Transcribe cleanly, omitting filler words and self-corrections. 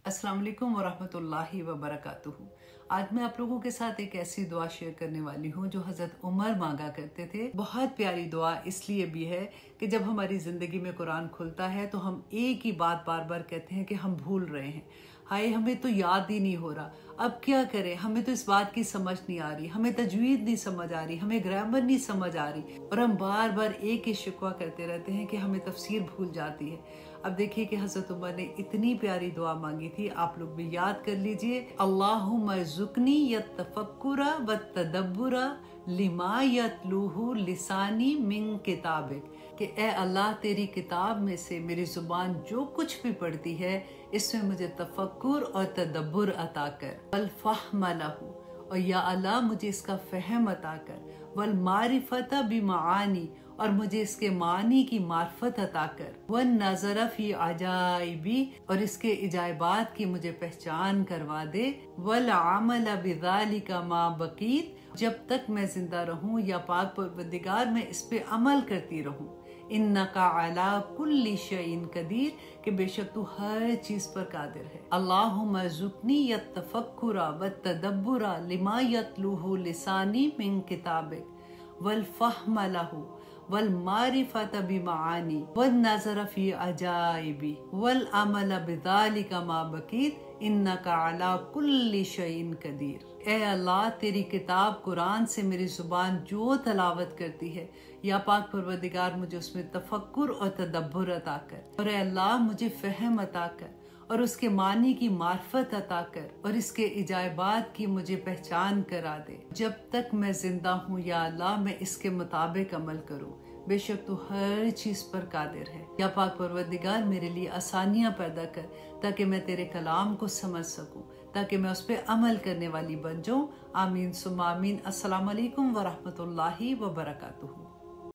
अस्सलाम वालेकुम वरहमतुल्लाहि वबरकातुहू। आज मैं आप लोगों के साथ एक ऐसी दुआ शेयर करने वाली हूँ जो हज़रत उमर मांगा करते थे। बहुत प्यारी दुआ इसलिए भी है कि जब हमारी ज़िंदगी में कुरान खुलता है तो हम एक ही बात बार बार कहते हैं कि हम भूल रहे हैं, हाय हमें तो याद ही नहीं हो रहा, अब क्या करें, हमें तो इस बात की समझ नहीं आ रही, हमें तजवीद नहीं समझ आ रही, हमें ग्रामर नहीं समझ आ रही, और हम बार बार एक ही शिकवा करते रहते हैं कि हमें तफसीर भूल जाती है। अब देखिए कि हज़रत उमर ने इतनी प्यारी दुआ मांगी थी, आप लोग भी याद कर लीजिए। अल्लाहुम्मा ज़ुकनी यत्तफक्कुरा वत्तदब्बुरा लिमा यतलूहु लिसानी मिन किताबिक, कि ए अल्लाह तेरी किताब में से मेरी ज़ुबान जो कुछ भी पढ़ती है इसमें मुझे तफक्कुर और तदब्बुर अता कर, वल फ़हम लहू, और या अल्लाह मुझे इसका फ़हम अता कर, वल मारिफता बिमानी, और मुझे इसके मानी की मार्फत अता कर, वन नज़र फ़ी अजाइबी, और इसके इजाबात की मुझे पहचान करवा दे, वल अमल बिज़ालिका मा बकीत, जब तक मैं जिंदा रहूं, या पाक परवरदिगार मैं इस पे अमल करती रहूं। इन्नका अला कुल्ली शैइन कदीर, कि बेशक तू हर चीज पर कादिर है। अल्लाहुम्मा ज़ुकनी यत्तफक्कुरा वत्तदब्बुरा लिमा यतलूहु लिसानी मिन किताबिक, वल फ़हम लहू, वल मारिफत बिमानी, वल नज़र फ़ी अजाइबी, वल अमल बिज़ालिका मा बकीत, इन्नका अला कुल्ली शैइन कदीर। ए अल्लाह तेरी किताब कुरान से मेरी ज़ुबान जो तलावत करती है, या पाक परवरदिगार मुझे उसमें तफक्कुर और तदब्बुर अता कर, और ए अल्लाह मुझे फ़हम अता कर, और उसके मानी की मार्फत अता कर, और इसके इजाबात की मुझे पहचान करा दे। जब तक मैं जिंदा हूँ या अल्लाह मैं इसके मुताबिक अमल करूँ, बेशक तू हर चीज पर कादिर है। या पाक परवरदिगार मेरे लिए आसानियां पैदा कर, ताकि मैं तेरे कलाम को समझ सकूं, ताकि मैं उस पर अमल करने वाली बन जाऊं। आमीन सुम्मा आमीन। अस्सलाम वालेकुम वरहमतुल्लाहि वबरकातुहू।